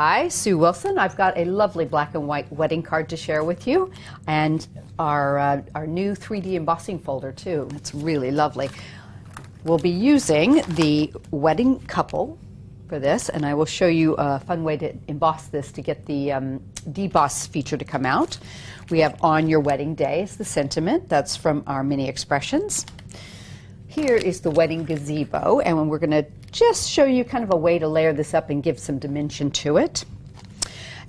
Hi, Sue Wilson. I've got a lovely black and white wedding card to share with you, and our new 3D embossing folder too. It's really lovely. We'll be using the wedding couple for this, and I will show you a fun way to emboss this to get the deboss feature to come out. We have On Your Wedding Day is the sentiment. That's from our mini expressions. Here is the wedding gazebo, and we're going to just show you kind of a way to layer this up and give some dimension to it.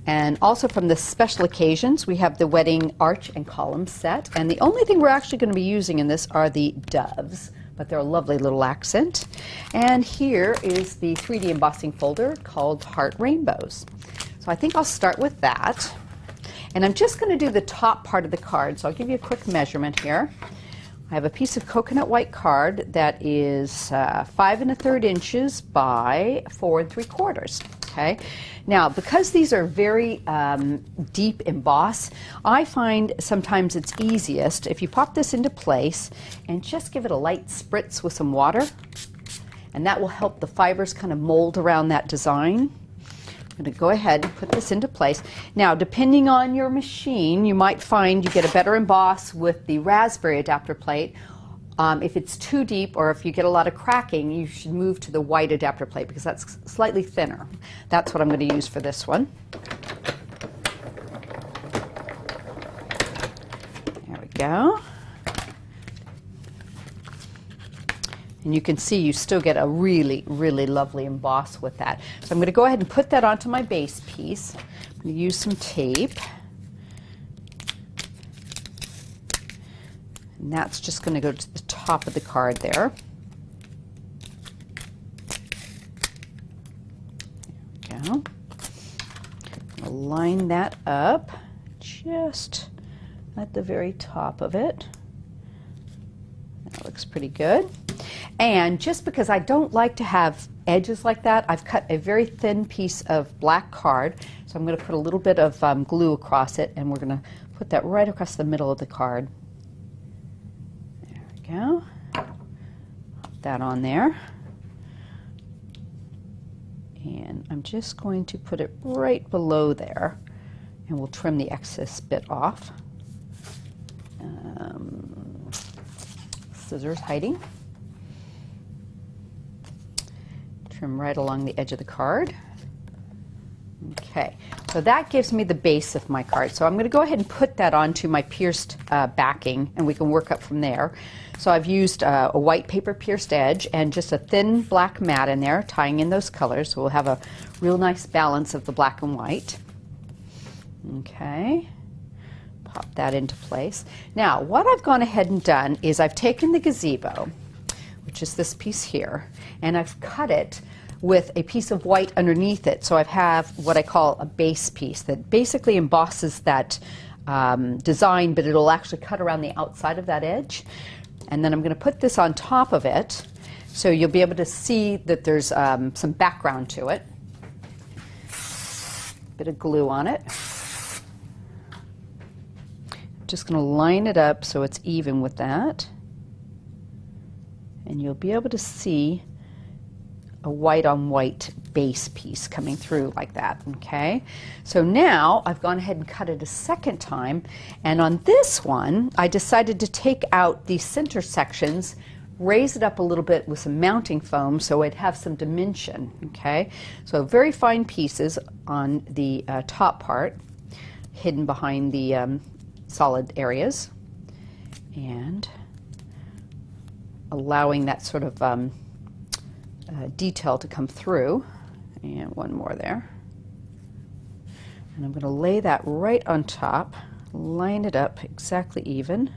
And also from the special occasions, we have the wedding arch and column set, and the only thing we're actually going to be using in this are the doves, but they're a lovely little accent. And here is the 3D embossing folder called Heart Rainbows. So I think I'll start with that. And I'm just going to do the top part of the card, so I'll give you a quick measurement here. I have a piece of coconut white card that is 5 1/3 inches by 4 3/4. Okay. Now, because these are very deep emboss, I find sometimes it's easiest if you pop this into place and just give it a light spritz with some water, and that will help the fibers kind of mold around that design. I'm going to go ahead and put this into place. Now, depending on your machine, you might find you get a better emboss with the Raspberry adapter plate. If it's too deep or if you get a lot of cracking, you should move to the white adapter plate because that's slightly thinner. That's what I'm going to use for this one. There we go. And you can see you still get a really, really lovely emboss with that. So I'm going to go ahead and put that onto my base piece. I'm going to use some tape. And that's just going to go to the top of the card there. There we go. I'll line that up just at the very top of it. That looks pretty good. And just because I don't like to have edges like that, I've cut a very thin piece of black card. So I'm going to put a little bit of glue across it, and we're going to put that right across the middle of the card. There we go. Pop that on there. And I'm just going to put it right below there, and we'll trim the excess bit off. Scissors hiding. Trim right along the edge of the card. Okay, so that gives me the base of my card. So I'm going to go ahead and put that onto my pierced backing, and we can work up from there. So I've used a white paper pierced edge and just a thin black mat in there, tying in those colors, so we'll have a real nice balance of the black and white. Okay, pop that into place. Now, what I've gone ahead and done is I've taken the gazebo, which is this piece here, and I've cut it with a piece of white underneath it. So I have what I call a base piece that basically embosses that design, but it'll actually cut around the outside of that edge. And then I'm going to put this on top of it, so you'll be able to see that there's some background to it. Bit of glue on it. Just going to line it up so it's even with that. And you'll be able to see a white on white base piece coming through like that. Okay, so now I've gone ahead and cut it a second time, and on this one I decided to take out the center sections, raise it up a little bit with some mounting foam so it'd have some dimension. Okay, so very fine pieces on the top part, hidden behind the solid areas, and allowing that sort of detail to come through. And one more there. And I'm going to lay that right on top, line it up exactly even.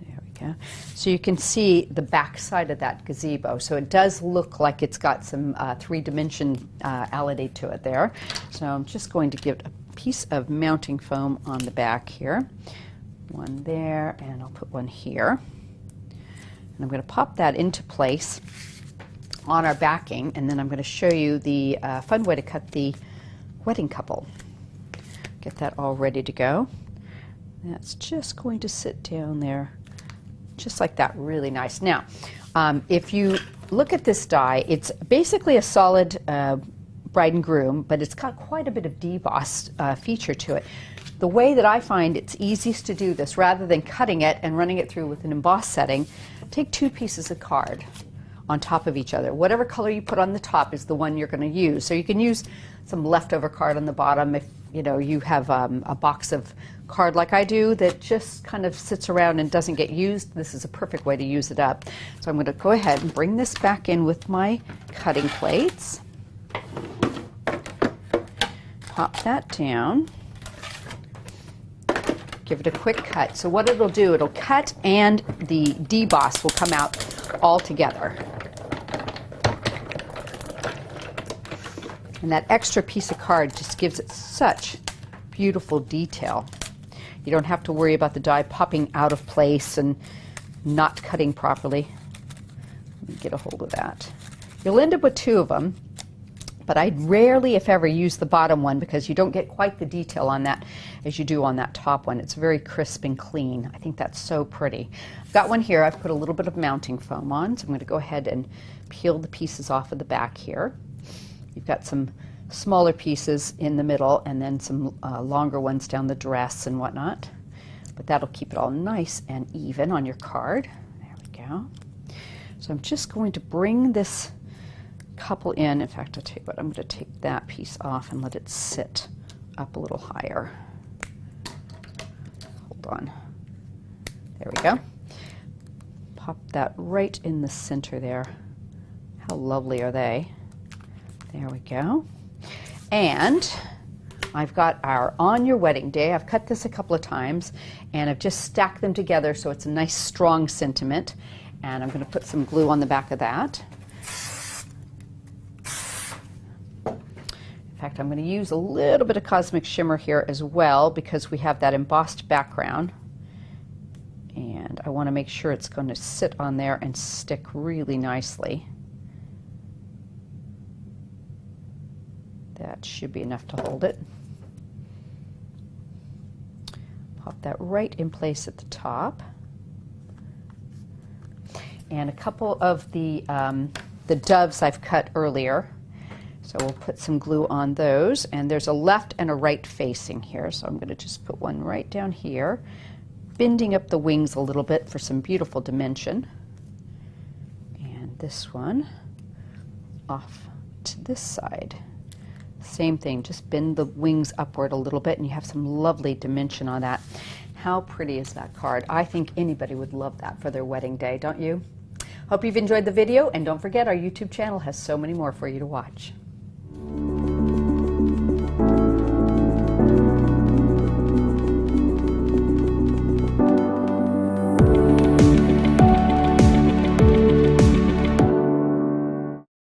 There we go. So you can see the back side of that gazebo. So it does look like it's got some three-dimensionality to it there. So I'm just going to give it a piece of mounting foam on the back here. One there, and I'll put one here. And I'm going to pop that into place on our backing, and then I'm going to show you the fun way to cut the wedding couple. Get that all ready to go. That's just going to sit down there just like that, really nice. Now, if you look at this die. It's basically a solid bride and groom, but it's got quite a bit of debossed feature to it. The way that I find it's easiest to do this, rather than cutting it and running it through with an emboss setting, take 2 pieces of card on top of each other. Whatever color you put on the top is the one you're going to use. So you can use some leftover card on the bottom if you have a box of card like I do that just kind of sits around and doesn't get used. This is a perfect way to use it up. So I'm going to go ahead and bring this back in with my cutting plates. Pop that down. Give it a quick cut. So what it'll do, it'll cut and the deboss will come out all together. And that extra piece of card just gives it such beautiful detail. You don't have to worry about the die popping out of place and not cutting properly. Let me get a hold of that. You'll end up with 2 of them, but I'd rarely, if ever, use the bottom one because you don't get quite the detail on that as you do on that top one. It's very crisp and clean. I think that's so pretty. I've got one here. I've put a little bit of mounting foam on, so I'm going to go ahead and peel the pieces off of the back here. You've got some smaller pieces in the middle and then some longer ones down the dress and whatnot. But that'll keep it all nice and even on your card. There we go. So I'm just going to bring this couple in. In fact, I'll tell you what, I'm going to take that piece off and let it sit up a little higher. Hold on. There we go. Pop that right in the center there. How lovely are they? There we go. And I've got our On Your Wedding Day. I've cut this a couple of times and I've just stacked them together so it's a nice strong sentiment. And I'm going to put some glue on the back of that. In fact, I'm going to use a little bit of Cosmic Shimmer here as well because we have that embossed background. And I want to make sure it's going to sit on there and stick really nicely. That should be enough to hold it. Pop that right in place at the top. And a couple of the doves I've cut earlier. So we'll put some glue on those. And there's a left and a right facing here. So I'm going to just put one right down here, bending up the wings a little bit for some beautiful dimension. And this one off to this side. Same thing, just bend the wings upward a little bit and you have some lovely dimension on that. How pretty is that card? I think anybody would love that for their wedding day, don't you? Hope you've enjoyed the video, and don't forget our YouTube channel has so many more for you to watch.